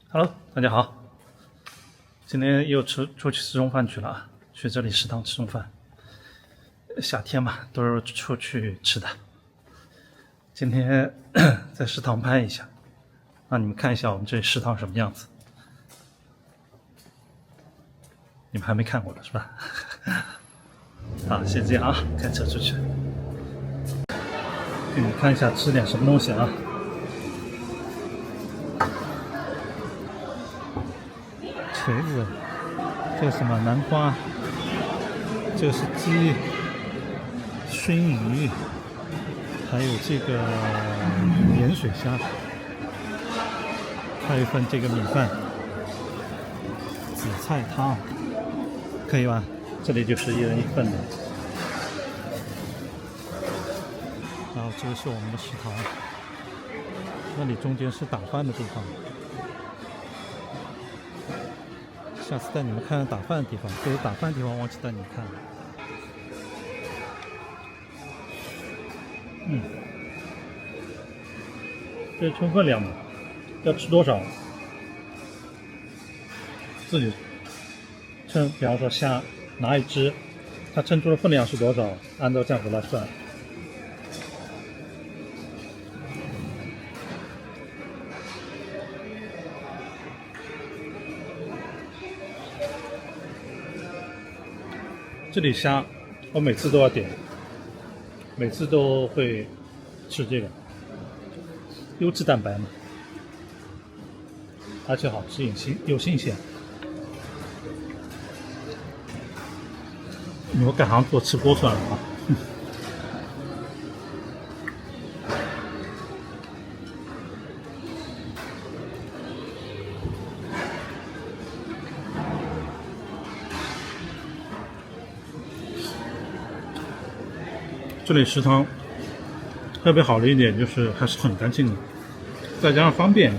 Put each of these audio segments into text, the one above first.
Hello，大家好。今天又出去吃中饭去了啊，去这里食堂吃中饭。夏天嘛，都是出去吃的。今天在食堂拍一下，让你们看一下我们这里食堂什么样子。你们还没看过了是吧？好，先这样啊，开车出去。给你们看一下吃点什么东西啊。茄子，这是什么？南瓜，这个是鸡，熏鱼，还有这个盐水虾，还有一份这个米饭，紫菜汤，可以吧？这里就是一人一份的。然后这个是我们的食堂，那里中间是打饭的地方。下次带你们看看打饭的地方，这是打饭的地方，忘记带你们看了。这是称分量的，要吃多少自己称。比方说虾拿一只，它称出的分量是多少，按照这样子来算。这里虾我每次都要点，每次都会吃这个优质蛋白嘛，而且好吃又新鲜。我改行做吃播算了啊。这里食堂特别好的一点就是还是很干净的，再加上方便。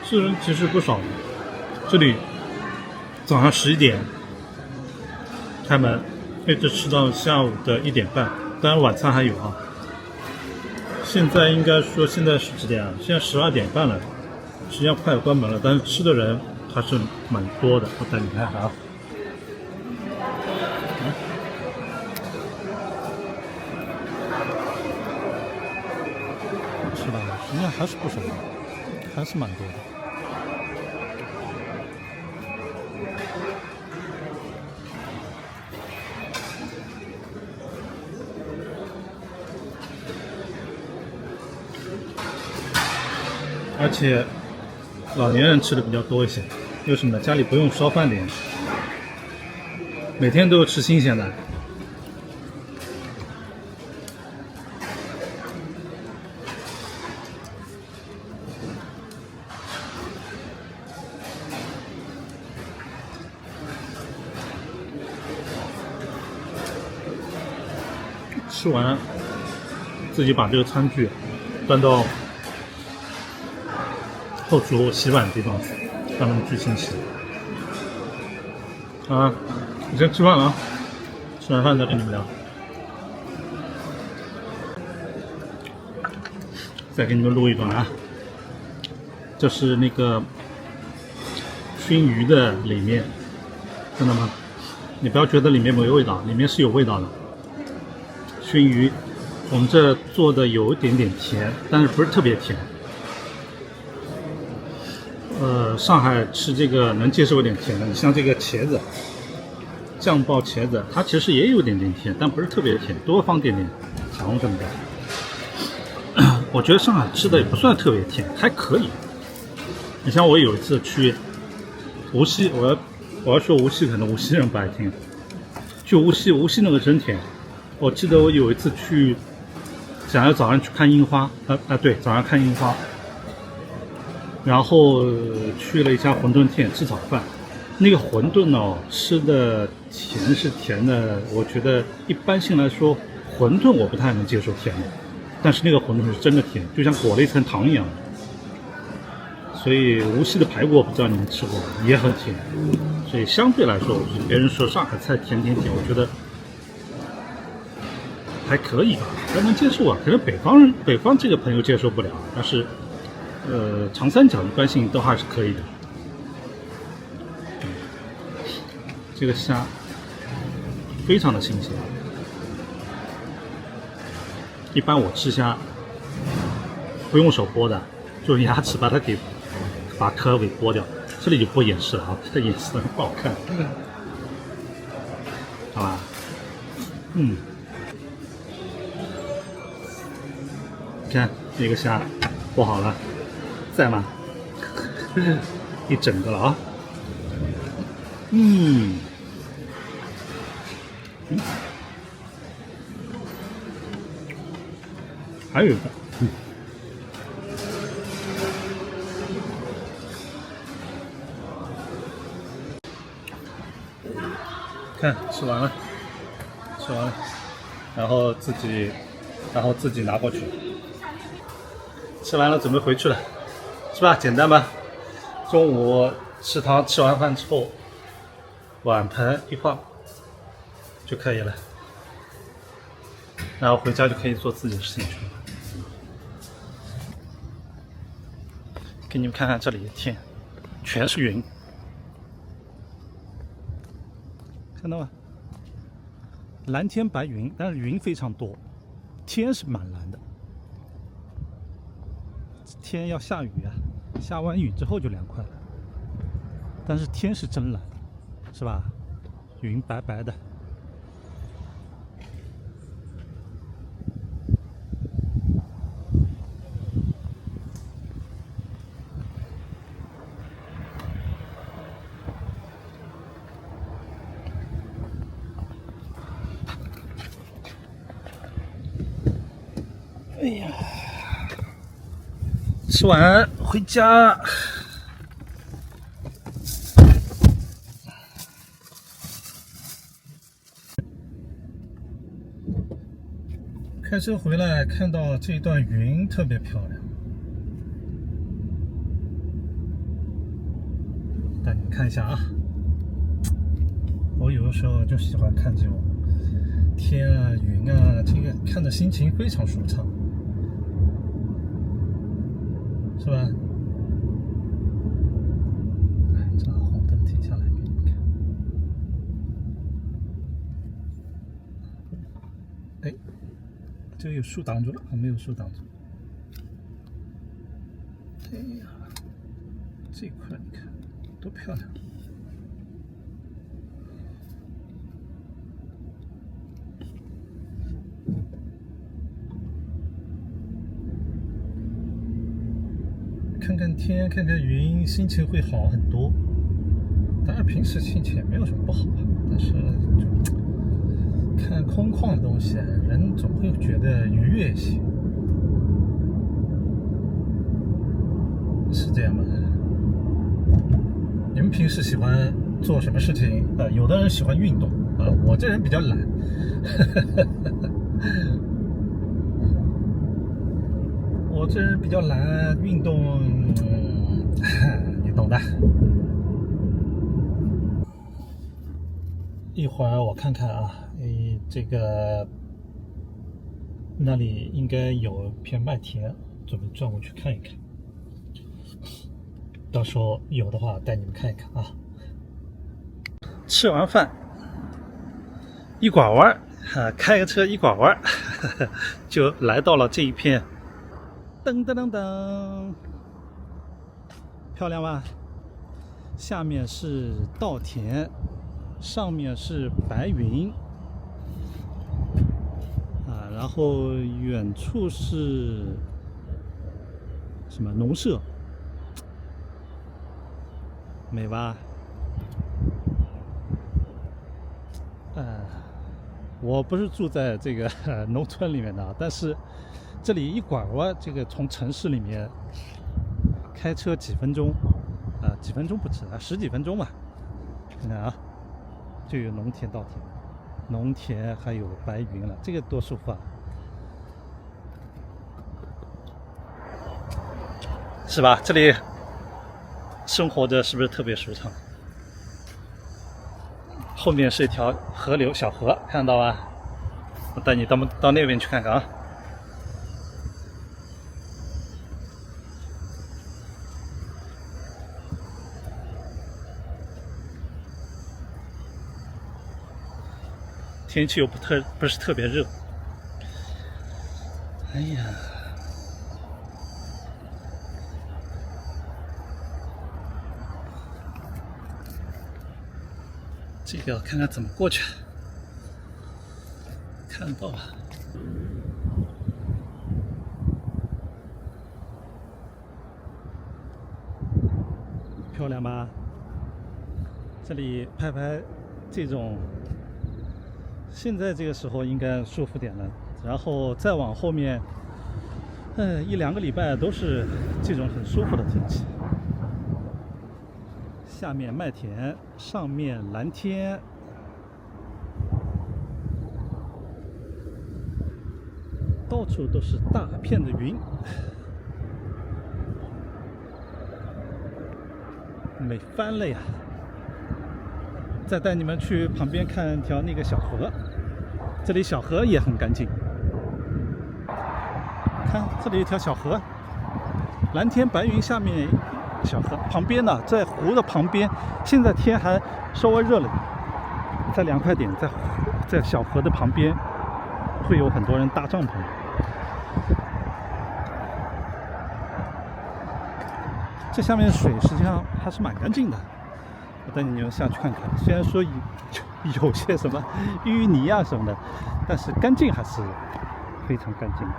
是人其实不少的，这里早上11点开门，一直吃到下午的1点半，当然晚餐还有啊。现在应该说现在是几点啊？现在12点半了，实际上快要关门了，但是吃的人还是蛮多的。我带你看看啊。吃吧，实际上还是不少的，还是蛮多的。而且老年人吃的比较多一些，为什么呢？家里不用烧饭点，每天都吃新鲜的。吃完自己把这个餐具端到后厨洗碗的地方去，让他们去清洗。啊，我先吃饭了啊，吃完饭再跟你们聊。再给你们录一段啊，这是那个熏鱼的里面，看到吗？你不要觉得里面没有味道，里面是有味道的。熏鱼，我们这做的有一点点甜，但是不是特别甜。上海吃这个能接受一点甜的，你像这个茄子，酱爆茄子，它其实也有点点甜，但不是特别甜，多放点点糖什么的。我觉得上海吃的也不算特别甜，还可以。你像我有一次去无锡，我要说无锡，可能无锡人不爱听。去无锡那个真甜。我记得我有一次去，想要早上去看樱花，对，早上看樱花。然后去了一家馄饨店吃早饭，那个馄饨哦，吃的甜是甜的，我觉得一般性来说，馄饨我不太能接受甜的，但是那个馄饨是真的甜，就像裹了一层糖一样。所以无锡的排骨我不知道你们吃过，也很甜。所以相对来说，别人说上海菜甜，我觉得还可以吧，还能接受啊。可能北方这个朋友接受不了，但是长三角一般性都还是可以的。这个虾非常的新鲜，一般我吃虾不用手剥的，就用牙齿把壳给剥掉。这里就不演示了啊，这演示的不好看，好吧？看那个虾剥好了，在吗？一整个了啊！还有一个，看吃完了，然后自己拿过去，吃完了准备回去了，是吧？简单吧？中午食堂吃完饭之后，碗盆一放就可以了，然后回家就可以做自己的事情去了。给你们看看这里的天，全是云，看到吗？蓝天白云，但是云非常多，天是蛮蓝的。天要下雨啊，下完雨之后就凉快了。但是天是真蓝，是吧？云白白的。哎呀，吃完回家。开车回来看到这段云特别漂亮，带你们看一下啊。我有的时候就喜欢看这种天啊云啊，这个看着心情非常舒畅，是吧？这红灯停下来给你们看。哎，这个有树挡住了，还没有树挡住。哎呀，这块你看多漂亮！看看天，看看云，心情会好很多。当然，平时心情也没有什么不好，但是看空旷的东西，人总会觉得愉悦一些，是这样吗？你们平时喜欢做什么事情？有的人喜欢运动啊，我这人比较懒。我这人比较懒，运动，你懂的。一会儿我看看啊，这个那里应该有片麦田，准备转过去看一看。到时候有的话带你们看一看啊。吃完饭，一拐弯，开个车一拐弯，就来到了这一片。噔噔噔噔，漂亮吧？下面是稻田，上面是白云，然后远处是什么农舍，美吧？我不是住在这个农村里面的，但是这里一拐弯，这个从城市里面开车几分钟，几分钟不止啊，10几分钟吧。看看啊，就有农田、稻田，农田还有白云了，这个多舒服啊！是吧？这里生活着是不是特别舒畅？后面是一条河流，小河，看到吧？我带你到那边去看看啊。天气又不是特别热。哎呀，这个看看怎么过去。看到吧？漂亮吧？这里拍拍这种，现在这个时候应该舒服点了。然后再往后面，1、2个礼拜都是这种很舒服的天气。下面麦田，上面蓝天，到处都是大片的云，美翻了呀！再带你们去旁边看条那个小河，这里小河也很干净。看，这里一条小河，蓝天白云下面小河旁边呢，在湖的旁边，现在天还稍微热了点，再凉快点，在小河的旁边会有很多人搭帐篷。这下面水实际上还是蛮干净的，我带你们下去看看。虽然说有些什么淤泥啊什么的，但是干净还是非常干净的。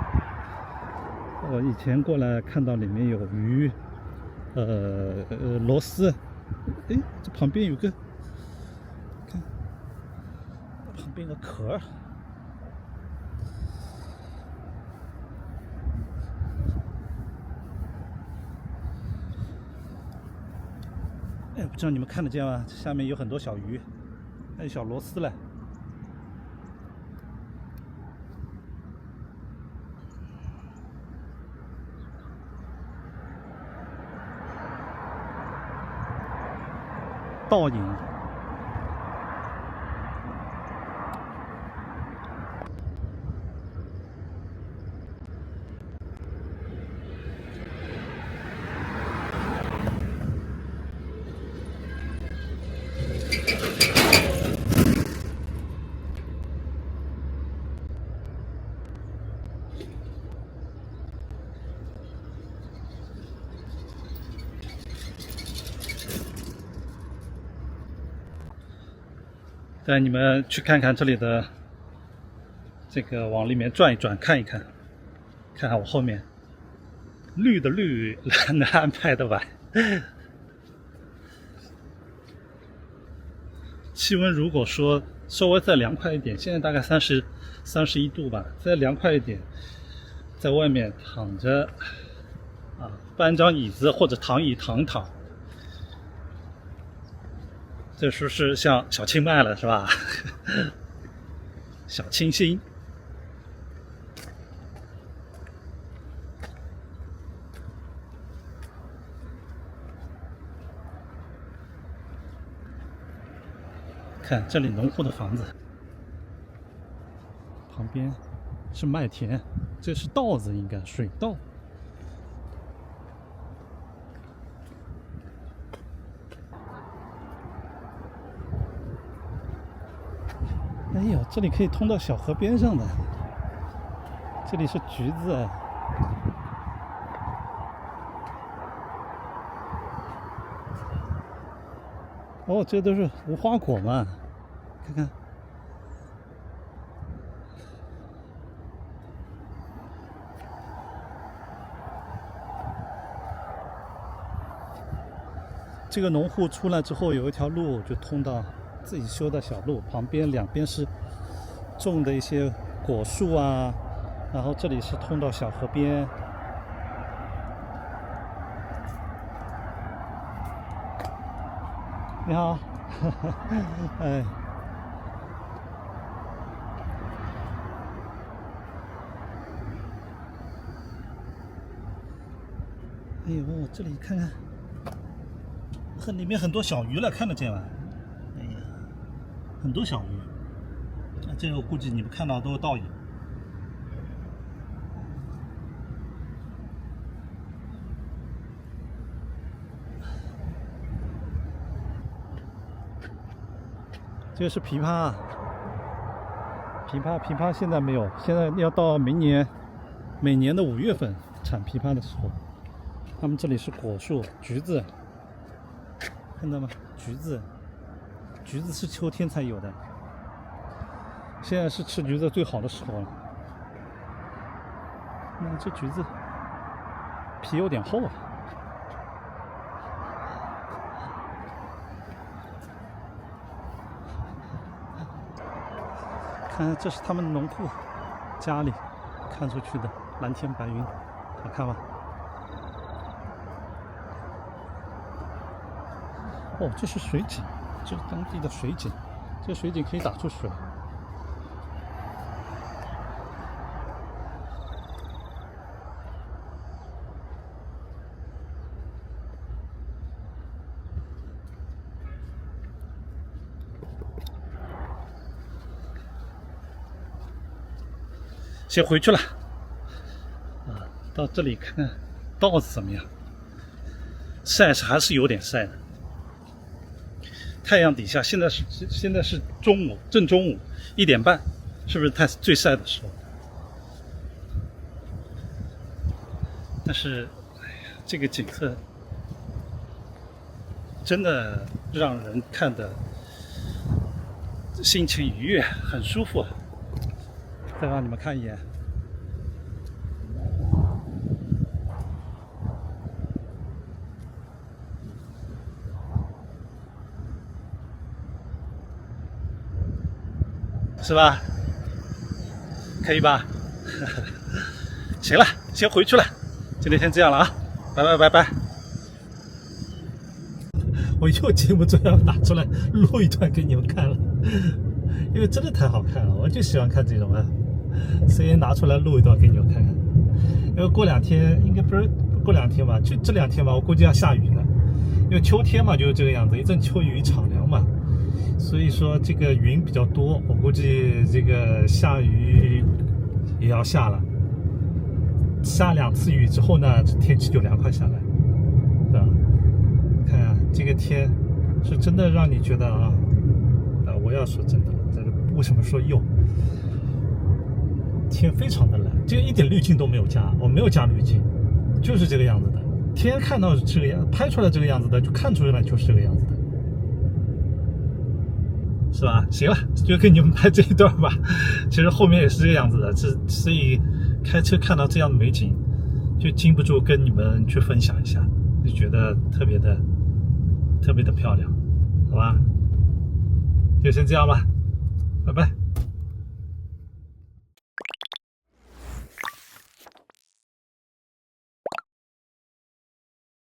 我以前过来看到里面有鱼，螺丝，哎，这旁边有个，看，旁边有个壳。哎，不知道你们看得见吗？下面有很多小鱼，还有小螺丝嘞。倒影。带你们去看看这里的，这个往里面转一转，看一看，看看我后面，绿的绿，蓝的蓝，白的白。气温如果说稍微再凉快一点，现在大概31度吧，再凉快一点，在外面躺着，搬张椅子或者躺椅躺，这时候是像小清迈了是吧？小清新。看这里农户的房子，旁边是麦田，这是稻子，应该水稻。哎呦，这里可以通到小河边上的，这里是橘子。哦，这都是无花果嘛，看看。这个农户出来之后，有一条路就通到自己修的小路，旁边两边是种的一些果树啊，然后这里是通到小河边。你好，哎，哎呦，这里看看，里面很多小鱼了，看得见吗？哎呀，很多小鱼。这个我估计你们看到都是倒影。这个是枇杷啊，枇杷现在没有，现在要到明年，每年的5月份产枇杷的时候。他们这里是果树，橘子，看到吗？橘子是秋天才有的，现在是吃橘子最好的时候了。这橘子皮有点厚啊。看，这是他们农户家里看出去的蓝天白云，好看吗？哦，这是水井，这是当地的水井，这个水井可以打出水。先回去了，到这里看看稻子怎么样？晒还是有点晒的。太阳底下，现在是中午，正中午1点半，是不是最晒的时候？但是，哎呀，这个景色真的让人看得心情愉悦，很舒服。再让你们看一眼。是吧？可以吧？行了，先回去了，今天先这样了啊，拜拜。我又禁不住要拿出来录一段给你们看了，因为真的太好看了，我就喜欢看这种啊，所以拿出来录一段给你们看看。因为过2天，应该不是过2天吧，就这2天吧，我估计要下雨了，因为秋天嘛就是这个样子，一阵秋雨一场凉嘛。所以说这个云比较多，我估计这个下雨也要下了。下2次雨之后呢，天气就凉快下来，是吧？看啊，这个天是真的让你觉得啊，我要说真的，这个为什么说又？天非常的蓝，这个一点滤镜都没有加，我没有加滤镜，就是这个样子的。天看到是这个样，拍出来这个样子的，就看出来就是这个样子的。是吧？行了，就给你们拍这一段吧。其实后面也是这个样子的，所以开车看到这样的美景，就禁不住跟你们去分享一下，就觉得特别的漂亮，好吧？就先这样吧，拜拜。